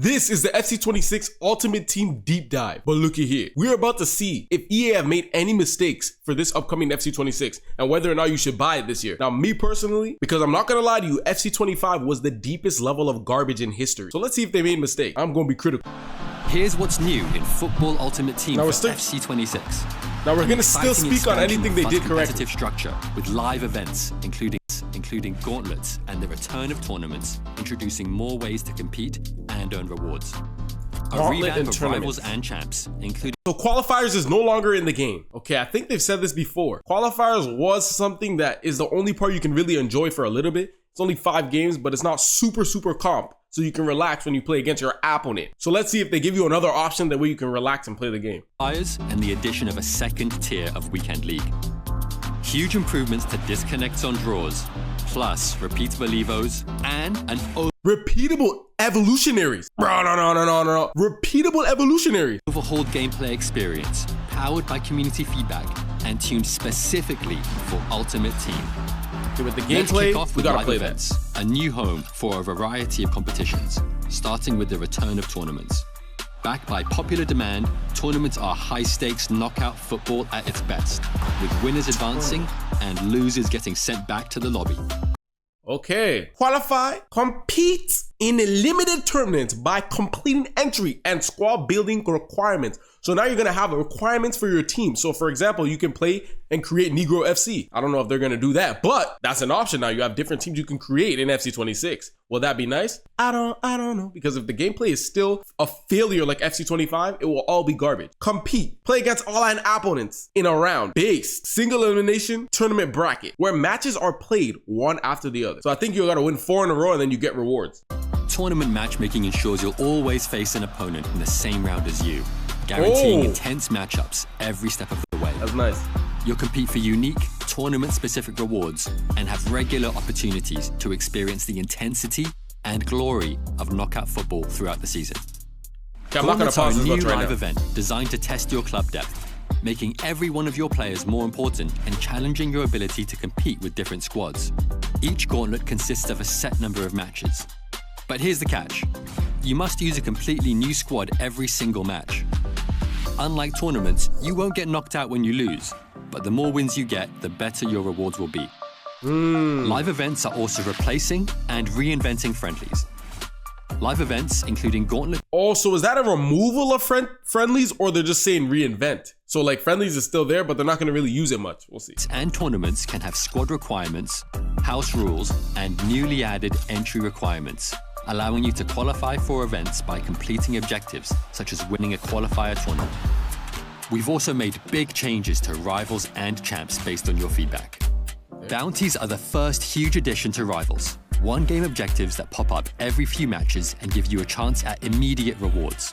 This is the FC26 Ultimate Team Deep Dive. But looky here, we're about to see if EA have made any mistakes for this upcoming FC26 and whether or not you should buy it this year. Now, me personally, because I'm not gonna lie to you, FC25 was the deepest level of garbage in history. So let's see if they made mistakes. I'm gonna be critical. Here's what's new in Football Ultimate Team for FC26. Now we're gonna still speak on anything they did correctly. Competitive structure with live events, including gauntlets and the return of tournaments, introducing more ways to compete and earn rewards. A revamp of Rivals and Champs, including... So qualifiers is no longer in the game. Okay, I think they've said this before. Qualifiers was something that is the only part you can really enjoy for a little bit. It's only 5 games, but it's not super comp. So you can relax when you play against your opponent. So let's see if they give you another option that way you can relax and play the game. And the addition of a second tier of Weekend League. Huge improvements to disconnects on draws, plus repeatable evos and an repeatable evolutionaries. Bro, no. Repeatable evolutionaries. Overhauled gameplay experience, powered by community feedback and tuned specifically for Ultimate Team. Okay, with the gameplay, we gotta play events. A new home for a variety of competitions, starting with the return of tournaments. Backed by popular demand, tournaments are high-stakes knockout football at its best, with winners advancing and losers getting sent back to the lobby. Okay. Qualify, compete in a limited tournaments by completing entry and squad building requirements. So now you're gonna have requirements for your team. So for example, you can play and create Negro FC. I don't know if they're gonna do that, but that's an option now. You have different teams you can create in FC26. Will that be nice? I don't know. Because if the gameplay is still a failure like FC25, it will all be garbage. Compete. Play against all-line opponents in a round based single elimination tournament bracket where matches are played one after the other. So I think you gotta win 4 in a row and then you get rewards. Tournament matchmaking ensures you'll always face an opponent in the same round as you, guaranteeing intense matchups every step of the way. That's nice. You'll compete for unique, tournament-specific rewards and have regular opportunities to experience the intensity and glory of knockout football throughout the season. Okay, I'm not gonna pause this much right now. A new live event designed to test your club depth, making every one of your players more important and challenging your ability to compete with different squads. Each gauntlet consists of a set number of matches. But here's the catch. You must use a completely new squad every single match. Unlike tournaments, you won't get knocked out when you lose, but the more wins you get, the better your rewards will be. Live events are also replacing and reinventing friendlies. Live events, including Gauntlet. Also, is that a removal of friendlies or they're just saying reinvent? So like friendlies is still there, but they're not gonna really use it much. We'll see. And tournaments can have squad requirements, house rules, and newly added entry requirements, allowing you to qualify for events by completing objectives, such as winning a qualifier tournament. We've also made big changes to Rivals and Champs based on your feedback. Bounties are the first huge addition to Rivals. One-game objectives that pop up every few matches and give you a chance at immediate rewards.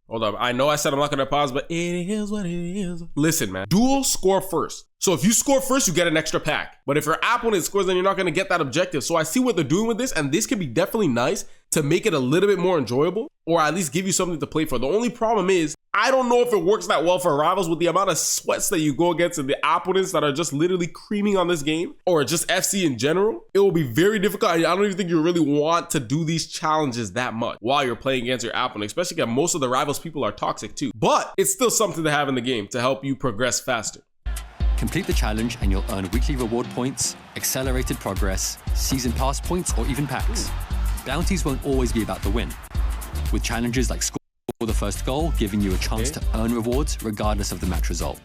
Hold up, I know I said I'm not gonna pause, but it is what it is. Listen, man, duel score first. So if you score first, you get an extra pack. But if your opponent scores, then you're not gonna get that objective. So I see what they're doing with this, and this can be definitely nice to make it a little bit more enjoyable, or at least give you something to play for. The only problem is, I don't know if it works that well for Rivals with the amount of sweats that you go against and the opponents that are just literally creaming on this game, or just FC in general. It will be very difficult. I don't even think you really want to do these challenges that much while you're playing against your opponent, especially because most of the Rivals people are toxic too. But it's still something to have in the game to help you progress faster. Complete the challenge and you'll earn weekly reward points, accelerated progress, season pass points, or even packs. Bounties won't always be about the win, with challenges like score the first goal giving you a chance to earn rewards regardless of the match result.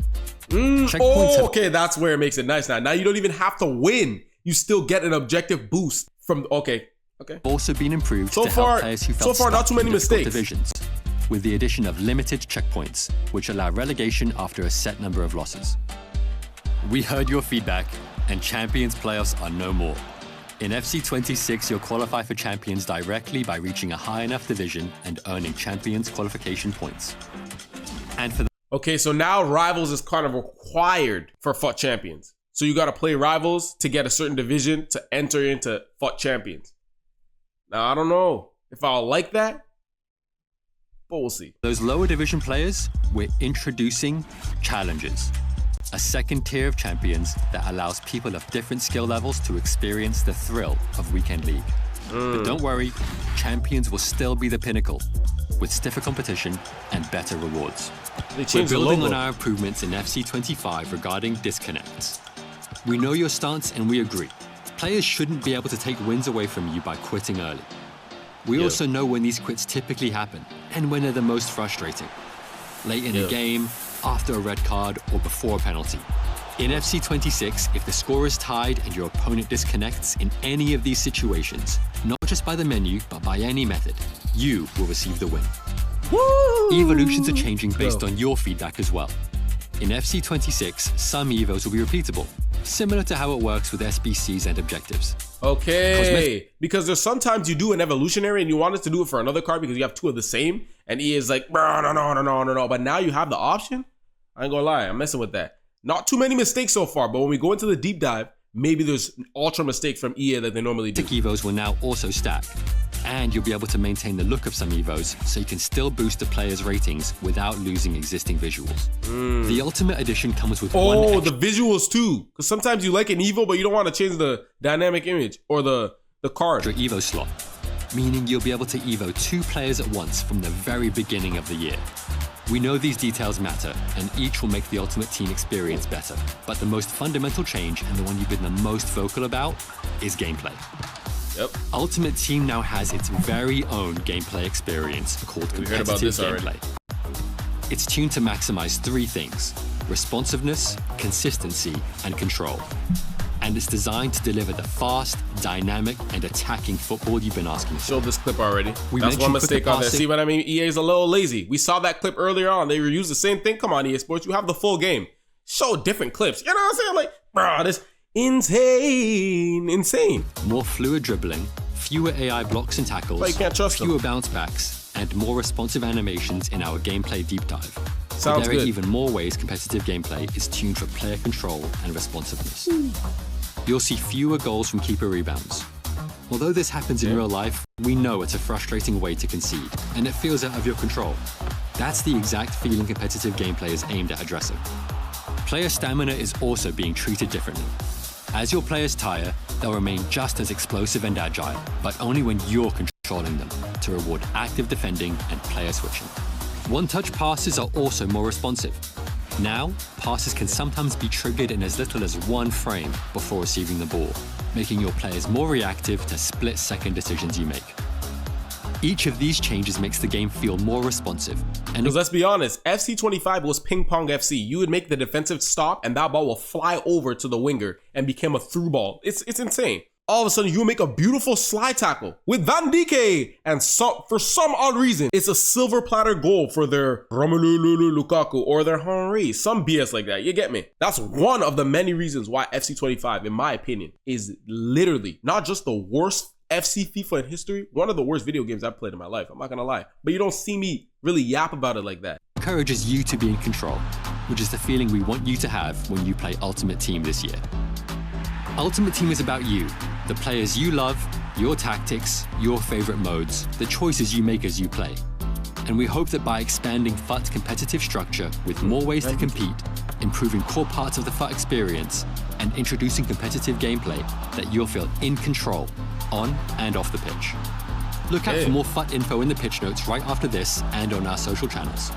Okay, that's where it makes it nice now. Now you don't even have to win. You still get an objective boost from, okay. Also been improved so to help players who felt not too many mistakes. Divisions, with the addition of limited checkpoints, which allow relegation after a set number of losses. We heard your feedback, and Champions playoffs are no more. In FC26, you'll qualify for Champions directly by reaching a high enough division and earning Champions qualification points. And for the okay, so now Rivals is kind of required for FUT Champions. So you got to play Rivals to get a certain division to enter into FUT Champions. Now, I don't know if I'll like that, but we'll see. Those lower division players, we're introducing challenges. A second tier of champions that allows people of different skill levels to experience the thrill of Weekend League. But don't worry, champions will still be the pinnacle, with stiffer competition and better rewards. We're building on our improvements in FC25 regarding disconnects. We know your stance and we agree. Players shouldn't be able to take wins away from you by quitting early. We also know when these quits typically happen and when they're the most frustrating. Late in a game, after a red card, or before a penalty. In FC26, if the score is tied and your opponent disconnects in any of these situations, not just by the menu, but by any method, you will receive the win. Woo! Evolutions are changing based on your feedback as well. In FC26, some evos will be repeatable, similar to how it works with SBCs and objectives. Okay, because there's sometimes you do an evolutionary and you want us to do it for another card because you have two of the same, and EA is like, no, but now you have the option? I ain't gonna lie, I'm messing with that. Not too many mistakes so far, but when we go into the deep dive, maybe there's ultra mistakes from EA that they normally do. Evos will now also stack, and you'll be able to maintain the look of some evos so you can still boost the player's ratings without losing existing visuals. The Ultimate Edition comes with the visuals too, because sometimes you like an evo, but you don't want to change the dynamic image or the card. Evo slot, meaning you'll be able to evo 2 players at once from the very beginning of the year. We know these details matter, and each will make the Ultimate Team experience better. But the most fundamental change, and the one you've been the most vocal about, is gameplay. Yep. Ultimate Team now has its very own gameplay experience called competitive gameplay. It's tuned to maximize 3 things: responsiveness, consistency, and control. And it's designed to deliver the fast, dynamic, and attacking football you've been asking for. Showed this clip already. That's one mistake on there. See what I mean? EA's a little lazy. We saw that clip earlier on. They reused the same thing. Come on, EA Sports. You have the full game. Show different clips. You know what I'm saying? Like, bro, this insane. More fluid dribbling, fewer AI blocks and tackles, but you can't trust fewer bounce backs, and more responsive animations in our gameplay deep dive. Sounds there good. are even more ways competitive gameplay is tuned for player control and responsiveness. You'll see fewer goals from keeper rebounds. Although this happens in real life, we know it's a frustrating way to concede, and it feels out of your control. That's the exact feeling competitive gameplay is aimed at addressing. Player stamina is also being treated differently. As your players tire, they'll remain just as explosive and agile, but only when you're controlling them, to reward active defending and player switching. One-touch passes are also more responsive. Now, passes can sometimes be triggered in as little as 1 frame before receiving the ball, making your players more reactive to split-second decisions you make. Each of these changes makes the game feel more responsive. Because let's be honest, FC25 was ping pong FC. You would make the defensive stop and that ball will fly over to the winger and become a through ball. It's insane. All of a sudden, you make a beautiful slide tackle with Van Dijk, and for some odd reason, it's a silver platter goal for their Romelu Lukaku or their Henry, some BS like that. You get me? That's one of the many reasons why FC25, in my opinion, is literally not just the worst FC FIFA in history, one of the worst video games I've played in my life. I'm not gonna lie, but you don't see me really yap about it like that. Encourages you to be in control, which is the feeling we want you to have when you play Ultimate Team this year. Ultimate Team is about you, the players you love, your tactics, your favorite modes, the choices you make as you play. And we hope that by expanding FUT's competitive structure with more ways to compete, improving core parts of the FUT experience, and introducing competitive gameplay, that you'll feel in control, on and off the pitch. Look out for more FUT info in the pitch notes right after this and on our social channels.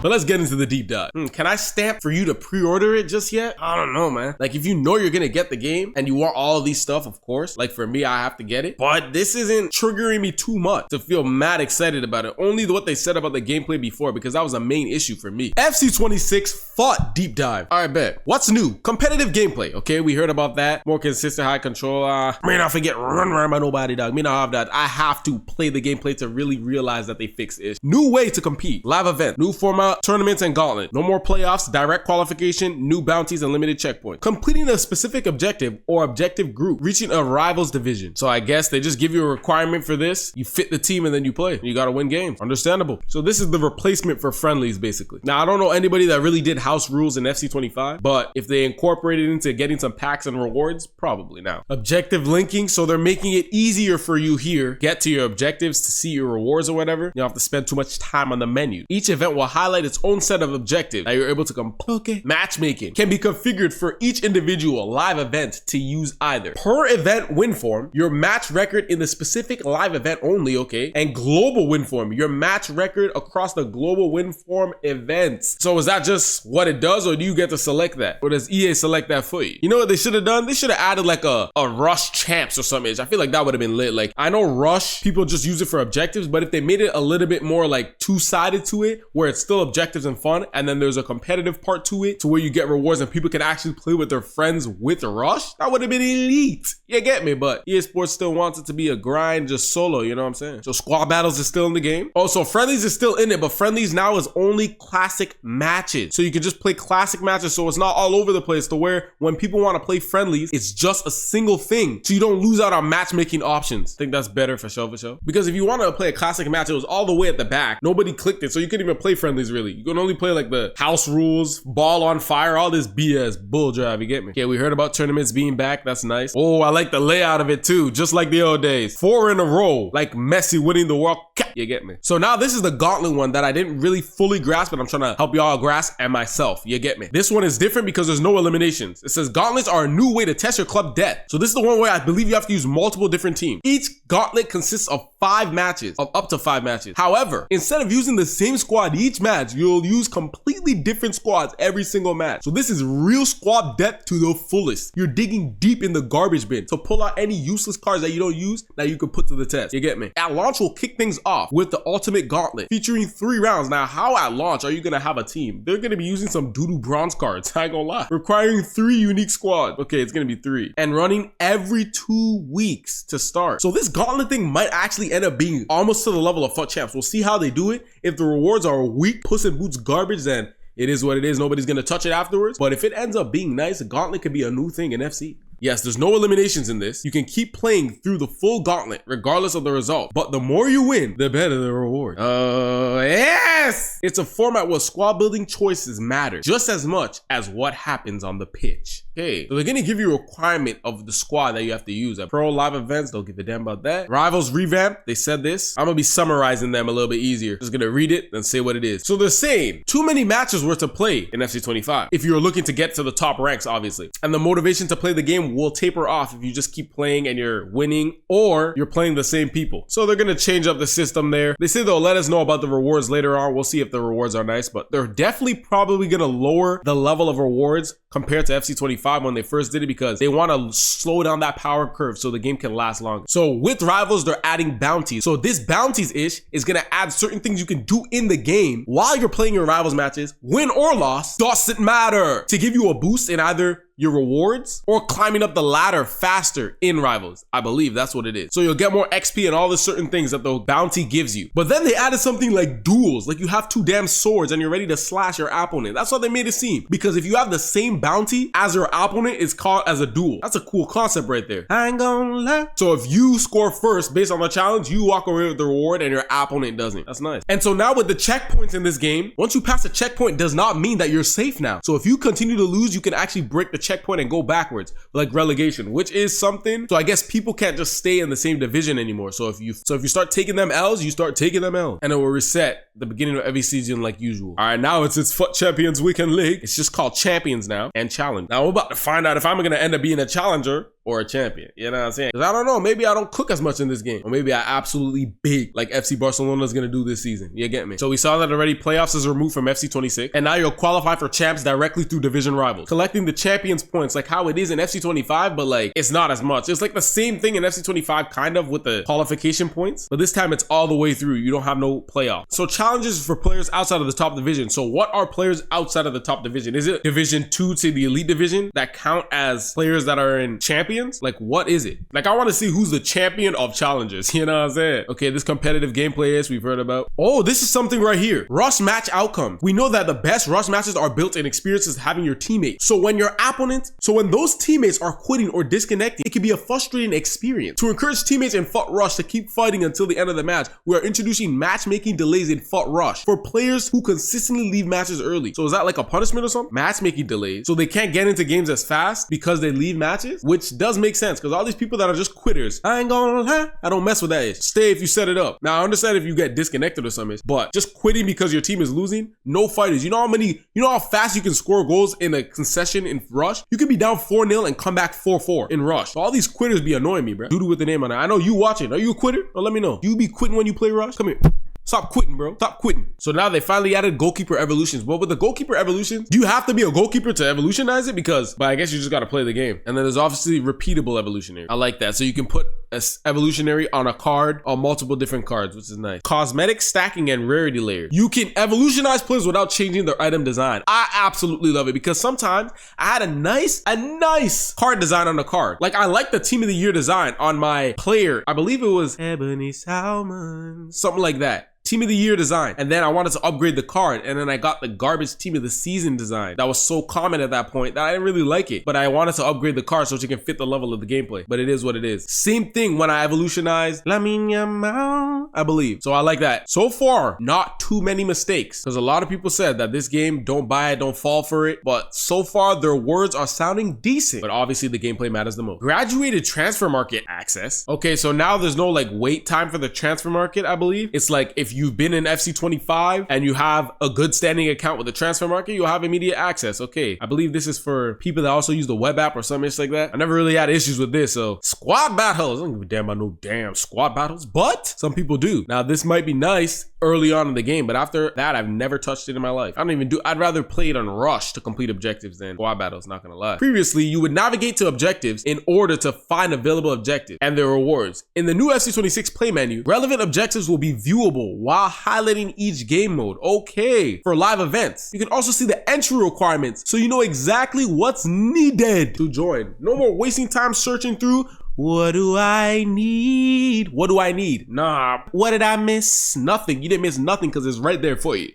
But let's get into the deep dive. Can I stamp for you to pre-order it just yet? I don't know, man. Like, if you know you're gonna get the game and you want all of these stuff, of course. Like, for me, I have to get it. But this isn't triggering me too much to feel mad excited about it. Only what they said about the gameplay before, because that was a main issue for me. FC26 FUT deep dive. All right, bet. What's new? Competitive gameplay. Okay, we heard about that. More consistent, high control. May not forget run around by nobody, dog. May not have that. I have to play the gameplay to really realize that they fixed it. New way to compete. Live event. New format. Tournaments and gauntlet. No more playoffs, direct qualification, new bounties, and limited checkpoints. Completing a specific objective or objective group, reaching a rival's division. So I guess they just give you a requirement for this. You fit the team and then you play. You gotta win games. Understandable. So this is the replacement for friendlies, basically. Now, I don't know anybody that really did house rules in FC25, but if they incorporated into getting some packs and rewards, probably now. Objective linking, so they're making it easier for you here. Get to your objectives to see your rewards or whatever. You don't have to spend too much time on the menu. Each event will highlight highlight its own set of objectives that you're able to complete. Okay. Matchmaking can be configured for each individual live event to use either per event win form, your match record in the specific live event only, okay, and global win form, your match record across the global win form events. So is that just what it does, or do you get to select that? Or does EA select that for you? You know what they should have done? They should have added like a Rush Champs or something. I feel like that would have been lit. Like, I know Rush, people just use it for objectives, but if they made it a little bit more like two-sided to it, where it's still objectives and fun, and then there's a competitive part to it, to where you get rewards and people can actually play with their friends with Rush, that would have been elite. You get me? But EA Sports still wants it to be a grind, just solo, you know what I'm saying? So squad battles is still in the game. Also, friendlies is still in it, but friendlies now is only classic matches. So you can just play classic matches, so it's not all over the place, to where when people want to play friendlies, it's just a single thing, so you don't lose out on matchmaking options. I think that's better for sure. Because if you want to play a classic match, it was all the way at the back. Nobody clicked it, so you couldn't even play friendlies really. You can only play like the house rules, ball on fire, all this BS bull drive, you get me? Okay, we heard about tournaments being back. That's nice. Oh, I like the layout of it too, just like the old days. 4 in a row, like Messi winning the World Cup. You get me? So now this is the gauntlet one that I didn't really fully grasp, but I'm trying to help y'all grasp and myself. You get me? This one is different because there's no eliminations. It says gauntlets are a new way to test your club depth. So this is the one where I believe you have to use multiple different teams. Each gauntlet consists of 5 matches, of up to 5 matches. However, instead of using the same squad each match, you'll use completely different squads every single match. So this is real squad depth to the fullest. You're digging deep in the garbage bin to pull out any useless cards that you don't use that you can put to the test. You get me? At launch, we'll kick things off with the ultimate gauntlet featuring 3 rounds. Now, how at launch are you gonna have a team? They're gonna be using some doo-doo bronze cards, I ain't gonna lie. Requiring 3 unique squads. Okay, it's gonna be 3. And running every 2 weeks to start. So this gauntlet thing might actually end up being almost to the level of FUT Champs. We'll see how they do it. If the rewards are weak, Puss in Boots garbage, then it is what it is. Nobody's gonna touch it afterwards. But if it ends up being nice, a gauntlet could be a new thing in FC. Yes, there's no eliminations in this. You can keep playing through the full gauntlet, regardless of the result. But the more you win, the better the reward. Yes! It's a format where squad building choices matter just as much as what happens on the pitch. Okay, so they're gonna give you a requirement of the squad that you have to use. At Pro Live events, don't give a damn about that. Rivals revamp, they said this. I'm gonna be summarizing them a little bit easier. Just gonna read it and say what it is. So they're saying too many matches were to play in FC 25 if you're looking to get to the top ranks, obviously. And the motivation to play the game will taper off if you just keep playing and you're winning, or you're playing the same people. So they're gonna change up the system there. They say they'll let us know about the rewards later on. We'll see if the rewards are nice, but they're definitely probably gonna lower the level of rewards compared to FC 25 when they first did it, because they want to slow down that power curve so the game can last longer. So with Rivals, they're adding bounties. So this bounties-ish is gonna add certain things you can do in the game while you're playing your Rivals matches, win or loss, doesn't matter, to give you a boost in either your rewards or climbing up the ladder faster in Rivals. I believe that's what it is. So you'll get more XP and all the certain things that the bounty gives you. But then they added something like duels, like you have 2 damn swords and you're ready to slash your opponent. That's how they made it seem, because if you have the same bounty as your opponent, it's called as a duel. That's a cool concept right there. I ain't gonna lie. So if you score first based on the challenge, you walk away with the reward and your opponent doesn't. That's nice. And so now with the checkpoints in this game, once you pass a checkpoint does not mean that you're safe now. So if you continue to lose, you can actually break the checkpoint and go backwards, like relegation, which is something. So I guess people can't just stay in the same division anymore. So if you start taking them L's, you start taking them L, and it will reset the beginning of every season like usual. All right, now it's FUT Champions Weekend League. It's just called Champions now and Challenge. Now we're about to find out if I'm gonna end up being a challenger or a champion. You know what I'm saying? Because I don't know, maybe I don't cook as much in this game, or maybe I absolutely bake like FC Barcelona is gonna do this season. You get me? So we saw that already. Playoffs is removed from FC 26, and now you'll qualify for champs directly through division rivals, collecting the champions points like how it is in FC 25, but like it's not as much. It's like the same thing in FC 25 kind of with the qualification points, but this time it's all the way through. You don't have no playoff. So challenges for players outside of the top division. So what are players outside of the top division? Is it division 2 to the elite division that count as players that are in champions? Like, what is it? Like, I want to see who's the champion of challenges. You know what I'm saying? Okay, this competitive gameplay is we've heard about. Oh, this is something right here. Rush match outcome. We know that the best rush matches are built in experiences having your teammates. So when those teammates are quitting or disconnecting, it can be a frustrating experience. To encourage teammates in FUT Rush to keep fighting until the end of the match, we are introducing matchmaking delays in FUT default rush for players who consistently leave matches early. So is that like a punishment or something? Matchmaking delays. So they can't get into games as fast because they leave matches, which does make sense because all these people that are just quitters, I ain't gonna lie, I don't mess with that. Stay if you set it up. Now I understand if you get disconnected or something, but just quitting because your team is losing, no fighters. You know how fast you can score goals in a concession in rush? You can be down 4-0 and come back 4-4 in rush. So all these quitters be annoying me, bro. Dude with the name on it. I know you watching. Are you a quitter? Or let me know. You be quitting when you play rush? Come here. Stop quitting, bro. Stop quitting. So now they finally added goalkeeper evolutions. But with the goalkeeper evolutions, do you have to be a goalkeeper to evolutionize it? But I guess you just got to play the game. And then there's obviously repeatable evolutionary. I like that. So you can put a evolutionary on a card, on multiple different cards, which is nice. Cosmetic stacking and rarity layers. You can evolutionize players without changing their item design. I absolutely love it because sometimes I had a nice card design on the card. Like I like the team of the year design on my player. I believe it was Ebony Salmon, something like that. Team of the year design, and then I wanted to upgrade the card, and then I got the garbage team of the season design that was so common at that point that I didn't really like it, but I wanted to upgrade the card so it can fit the level of the gameplay. But it is what it is. Same thing when I evolutionized Lamine Yamal, I believe. So I like that. So far, not too many mistakes, because a lot of people said that this game, don't buy it, don't fall for it, but so far their words are sounding decent, but obviously the gameplay matters the most. Graduated transfer market access. Okay, so now there's no like wait time for the transfer market, I believe. It's like if you've been in FC 25 and you have a good standing account with the transfer market, you'll have immediate access. Okay, I believe this is for people that also use the web app or something like that. I never really had issues with this. So squad battles, I don't give a damn about no damn squad battles, but some people do. Now this might be nice early on in the game, but after that I've never touched it in my life. I'd rather play it on rush to complete objectives than squad battles, not gonna lie. Previously you would navigate to objectives in order to find available objectives and their rewards. In the new FC 26 play menu, relevant objectives will be viewable while highlighting each game mode. Okay, for live events. You can also see the entry requirements so you know exactly what's needed to join. No more wasting time searching through what do I need? What do I need? Nah, what did I miss? Nothing. You didn't miss nothing because it's right there for you.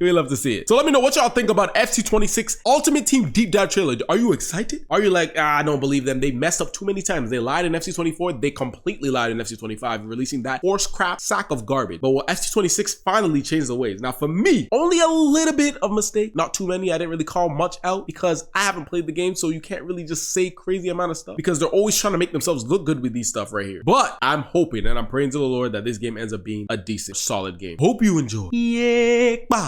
We love to see it. So let me know what y'all think about FC 26 Ultimate Team Deep Dive trailer. Are you excited? Are you like, I don't believe them. They messed up too many times. They lied in FC 24. They completely lied in FC 25, releasing that horse crap sack of garbage. But FC 26 finally changed the ways. Now for me, only a little bit of mistake, not too many. I didn't really call much out because I haven't played the game, so you can't really just say crazy amount of stuff because they're always trying to make themselves look good with these stuff right here. But I'm hoping and I'm praying to the Lord that this game ends up being a decent, solid game. Hope you enjoy. Yeah, bye.